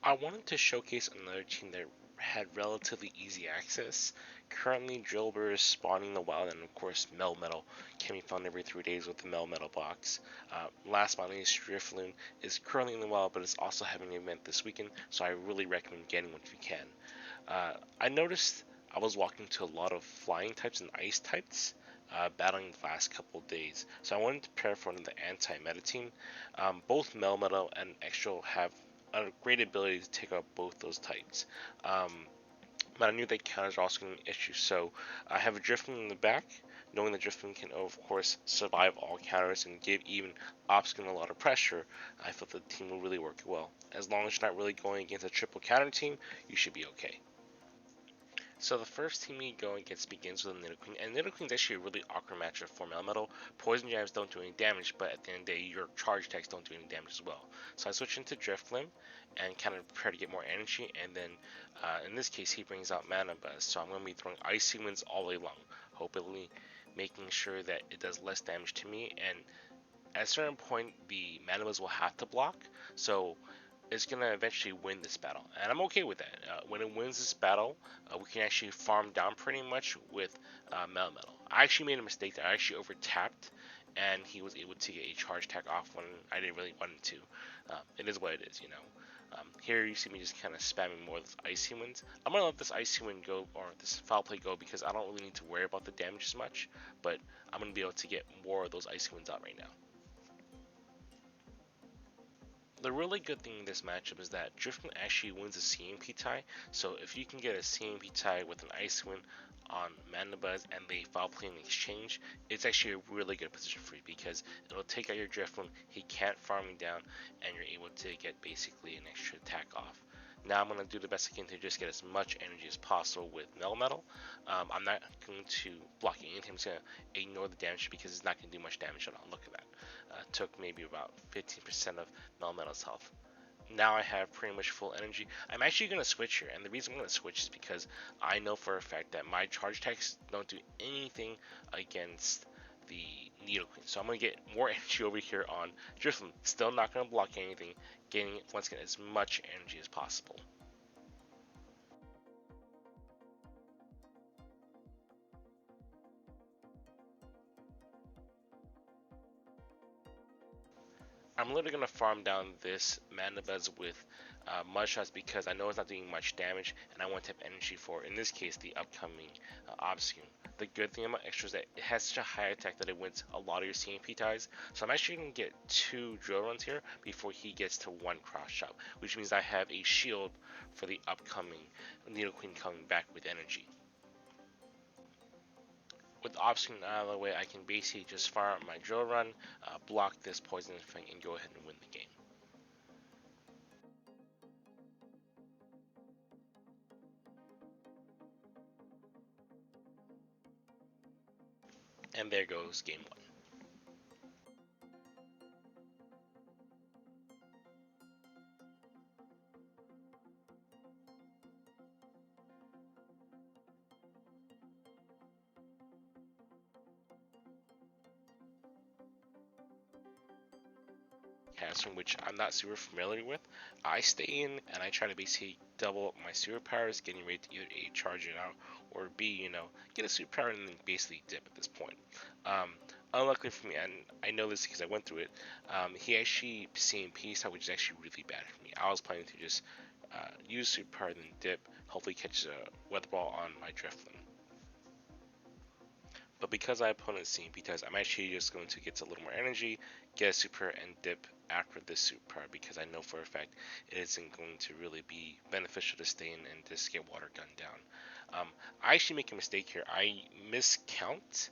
I wanted to showcase another team that had relatively easy access. Currently, Drillbur is spawning in the wild, and of course, Melmetal can be found every 3 days with the Melmetal box. Last but not least, Drifloon is currently in the wild, but is also having an event this weekend, so I really recommend getting one if you can. I noticed I was walking to a lot of flying types and ice types. Battling the last couple of days, so I wanted to prepare for the anti-meta team. Both Melmetal and Extra have a great ability to take out both those types. But I knew that counters are also going to be an issue, so I have a Drifloon in the back, knowing that Drifloon can, of course, survive all counters and give even Obscene a lot of pressure. I thought the team will really work well. As long as you're not really going against a triple counter team, you should be okay. So the first team you go against begins with a Nidoqueen, and Nidoqueen's actually a really awkward matchup for Melmetal. Poison Jabs don't do any damage, but at the end of the day, your charge attacks don't do any damage as well. So I switch into Drifloon and kind of try to get more energy, and then in this case, he brings out Mana Buzz, so I'm going to be throwing Icy Winds all day long, hopefully making sure that it does less damage to me, and at a certain point, the Mana Buzz will have to block, so is going to eventually win this battle, and I'm okay with that. When it wins this battle, we can actually farm down pretty much with Melmetal. I actually made a mistake that I actually over tapped, and he was able to get a charge attack off when I didn't really want him to. It is what it is, you know. Here you see me just kind of spamming more of this Icy Winds. I'm going to let this Icy Wind go, or this Foul Play go, because I don't really need to worry about the damage as much, but I'm going to be able to get more of those Icy Winds out right now. The really good thing in this matchup is that Drifloon actually wins a CMP tie, so if you can get a CMP tie with an Ice Wind on Mana Buzz and they foul play in exchange, it's actually a really good position for you because it'll take out your Drifloon, he can't farm you down, and you're able to get basically an extra attack off. Now I'm going to do the best I can to just get as much energy as possible with Melmetal. I'm not going to block anything, I'm just going to ignore the damage because it's not going to do much damage at all. Look at that. Took maybe about 15% of Melmetal's health. Now I have pretty much full energy. I'm actually going to switch here, and the reason I'm going to switch is because I know for a fact that my charge attacks don't do anything against the Nidoqueen. So I'm going to get more energy over here on Drifloon. Still not going to block anything, getting once again as much energy as possible. I'm literally going to farm down this Mana Buzz with Mudshots because I know it's not doing much damage and I want to have energy for, in this case, the upcoming Obscene. The good thing about Extra is that it has such a high attack that it wins a lot of your CMP ties. So I'm actually going to get 2 drill runs here before he gets to 1 cross chop, which means I have a shield for the upcoming Nidoqueen coming back with energy. With the Obscene out of the way, I can basically just fire up my drill run, block this poison thing, and go ahead and win the game. And there goes game 1. Casting, which I'm not super familiar with. I stay in and I try to basically double up my superpowers, getting ready to either A, charge it out, or B, get a superpower and then basically dip at this point. Unluckily for me, and I know this because I went through it, he actually CMP'd, which is actually really bad for me. I was planning to just use superpower and then dip, hopefully catch a weather ball on my Drifloon. But because my opponent is CMP ties, I'm actually just going to get a little more energy, get a super, and dip after this super because I know for a fact it isn't going to really be beneficial to stay in and just get water gun down. I actually make a mistake here. I miscount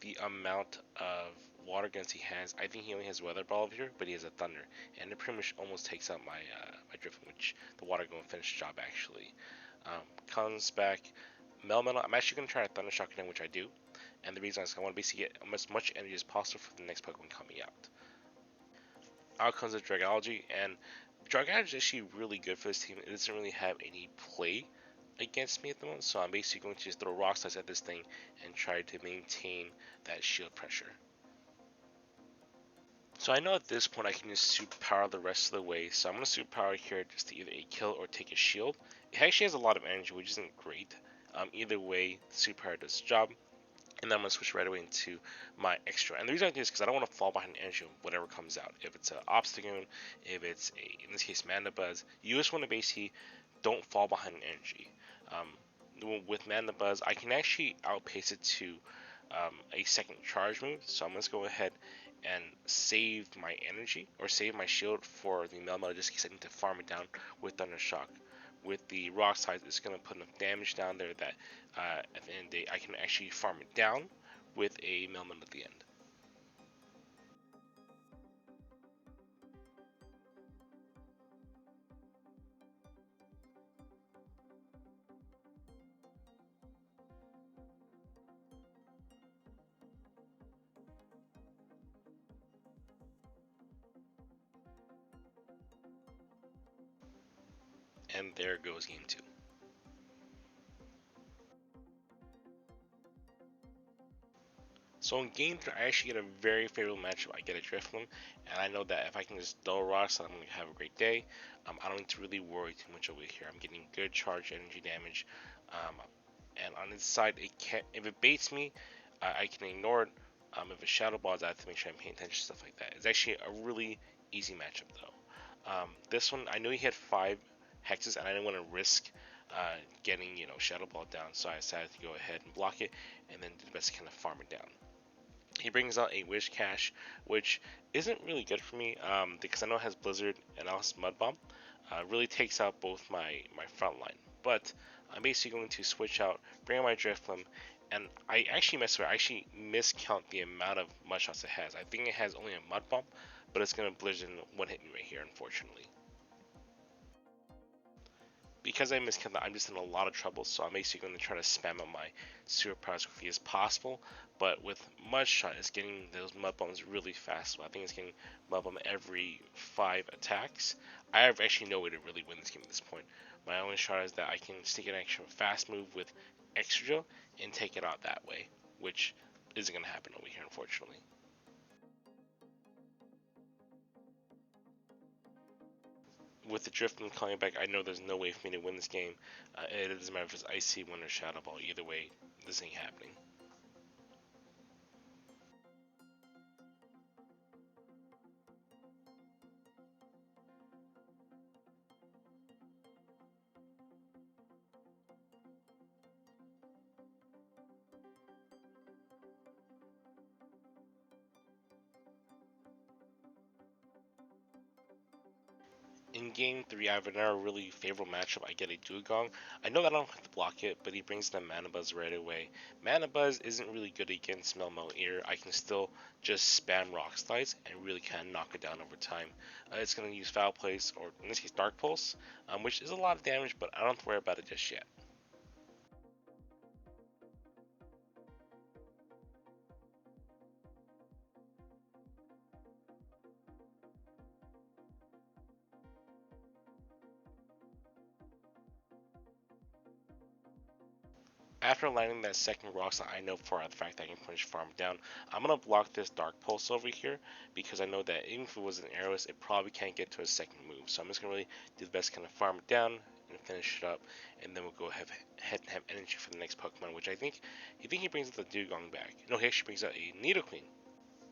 the amount of water guns he has. I think he only has weather ball over here, but he has a thunder, and it pretty much almost takes out my Drifloon, which the water gun finished the job actually. Comes back. Melmetal, I'm actually going to try to Thunder Shock again, which I do. And the reason is I want to basically get as much energy as possible for the next Pokemon coming out. Out comes the Dragology, and Dragology is actually really good for this team. It doesn't really have any play against me at the moment, so I'm basically going to just throw Rock Slice at this thing and try to maintain that shield pressure. So I know at this point I can just superpower the rest of the way. So I'm gonna superpower here just to either a kill or take a shield. It actually has a lot of energy, which isn't great. Either way, the superpower does the job. And then I'm gonna switch right away into my extra. And the reason I do this is because I don't want to fall behind energy of whatever comes out. If it's an Obstagoon, if it's in this case Mandibuzz, you just want to basically don't fall behind energy. With Mandibuzz, I can actually outpace it to a second charge move. So I'm gonna go ahead and save my energy or save my shield for the Melmetal just in case I need to farm it down with Thunder Shock. With the Rock Slides, it's gonna put enough damage down there that at the end of the day I can actually farm it down with a Melmetal at the end. And there goes game two. So in game three, I actually get a very favorable matchup. I get a Drifloon, and I know that if I can just dull rocks, I'm going to have a great day. I don't need to really worry too much over here. I'm getting good charge energy damage. Um, and on its side, it can't. If it baits me, I can ignore it. If it Shadow Balls, I have to make sure I'm paying attention to stuff like that. It's actually a really easy matchup though. This one, I knew he had 5 hexes, and I didn't want to risk getting Shadow Ball down, so I decided to go ahead and block it, and then do the best to kind of farm it down. He brings out a Whiscash, which isn't really good for me because I know it has Blizzard and also Mud Bomb. Really takes out both my front line. But I'm basically going to switch out, bring out my Drifloon, and I actually I actually miscount the amount of mud shots it has. I think it has only a Mud Bomb, but it's going to Blizzard and one hit me right here, unfortunately. Because I miscount that, I'm just in a lot of trouble, so I'm basically going to try to spam on my superpowers as quickly as possible. But with Mudshot, it's getting those Mud Bombs really fast. So I think it's getting Mud Bomb every 5 attacks. I have actually no way to really win this game at this point. My only shot is that I can sneak an extra fast move with Extra Drill and take it out that way, which isn't going to happen over here, unfortunately. With the Drifloon coming back, I know there's no way for me to win this game. It doesn't matter if it's Icy Wind or Shadow Ball. Either way, this ain't happening. In game 3, I have another really favorable matchup. I get a Dewgong. I know that I don't have to block it, but he brings the Manabuzz right away. Manabuzz isn't really good against Melmetal Ear. I can still just spam Rock Slides and really kind of knock it down over time. It's going to use Foul Place, or in this case Dark Pulse, which is a lot of damage, but I don't have to worry about it just yet. After landing that second rock slide, I know for the fact that I can punish farm down. I'm gonna block this Dark Pulse over here because I know that even if it was an Arrows, it probably can't get to a second move. So I'm just gonna really do the best, kind of farm it down and finish it up, and then we'll go ahead and have energy for the next Pokemon, which I think he brings out the Dewgong back. No, he actually brings out a Nidoqueen.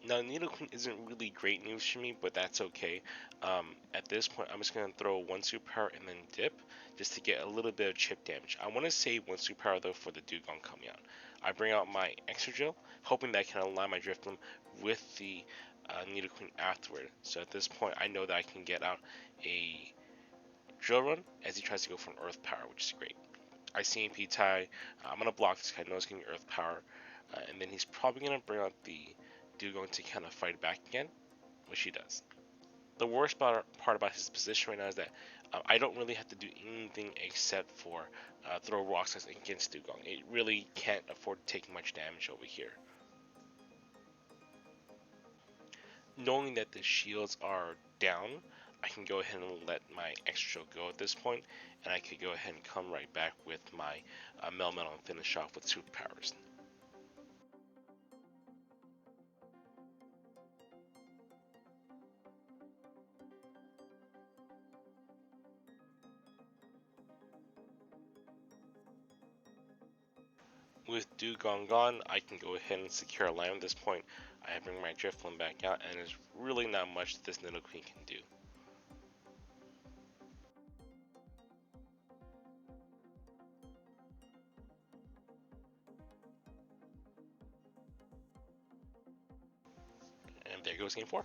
Now, Nidoqueen isn't really great news for me, but that's okay. At this point, I'm just going to throw one superpower and then dip, just to get a little bit of chip damage. I want to save one superpower, though, for the Dewgong coming out. I bring out my Extra Drill, hoping that I can align my Drifloon with the Nidoqueen afterward. So at this point, I know that I can get out a Drill Run as he tries to go for an Earth Power, which is great. I CMP tie. I'm going to block this guy. I know he's getting Earth Power. And then he's probably going to bring out the Dewgong to kind of fight back again, which he does. The worst part about his position right now is that I don't really have to do anything except for throw rocks against Dewgong. It really can't afford to take much damage over here. Knowing that the shields are down, I can go ahead and let my extra go at this point, and I could go ahead and come right back with my Melmetal and finish off with superpowers. with Dewgong gone, I can go ahead and secure a line at this point. I bring my Drifloon back out, and there's really not much that this Nidoqueen can do. And there goes game 4.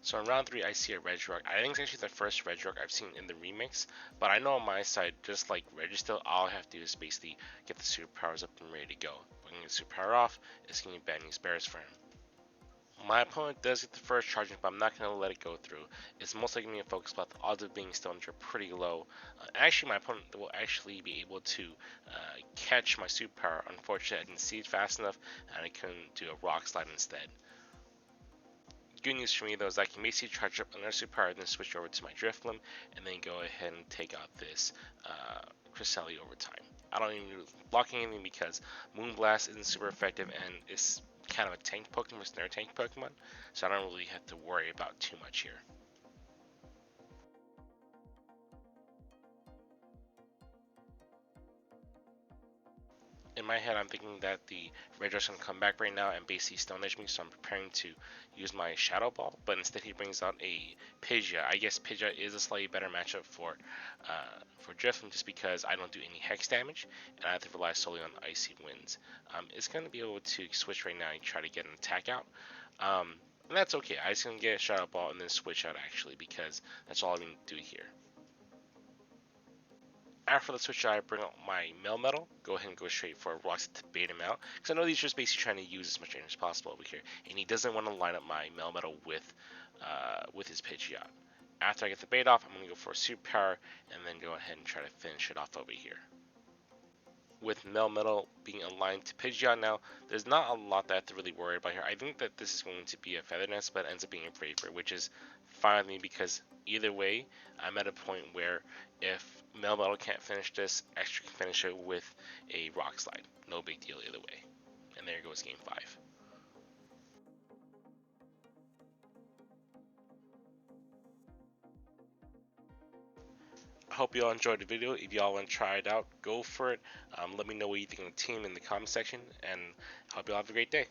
So in round 3, I see a Regirock. I think it's actually the first Regirock I've seen in the remix, but I know on my side, just like Registeel, all I have to do is basically get the superpowers up and ready to go. If I can get the superpower off, it's going to be bad news bears for him. My opponent does get the first charging, but I'm not going to let it go through. It's mostly going to be a focus spot. The odds of being stoned are pretty low. Actually, my opponent will actually be able to catch my superpower. Unfortunately, I didn't see it fast enough, and I couldn't do a rock slide instead. Good news for me though is I can basically charge up another superpower, then switch over to my Drifloon, and then go ahead and take out this Cresselia over time. I don't even need to block anything because Moonblast isn't super effective and it's kind of a tank Pokemon, snare tank Pokemon, so I don't really have to worry about too much here. In my head, I'm thinking that the Regirock's going to come back right now and basically Stone Edge me, so I'm preparing to use my Shadow Ball, but instead he brings out a Pidgeot. I guess Pidgeot is a slightly better matchup for Drifloon just because I don't do any Hex damage, and I have to rely solely on Icy Winds. It's going to be able to switch right now and try to get an attack out. And that's okay. I just going to get a Shadow Ball and then switch out actually because that's all I'm going to do here. After the switch out, I bring out my Melmetal, go ahead and go straight for a Rock to bait him out, because I know he's just basically trying to use as much energy as possible over here, and he doesn't want to line up my Melmetal with his Pidgeot. After I get the bait off, I'm going to go for a Superpower, and then go ahead and try to finish it off over here. With Melmetal being aligned to Pidgeot now, there's not a lot that I have to really worry about here. I think that this is going to be a Feather Nest, but it ends up being a Braver, which is fine with me because either way, I'm at a point where if Melmetal can't finish this, Extra can finish it with a Rock Slide. No big deal either way. And there goes game 5. I hope you all enjoyed the video. If y'all want to try it out, go for it. Let me know what you think of the team in the comment section, and I hope you all have a great day.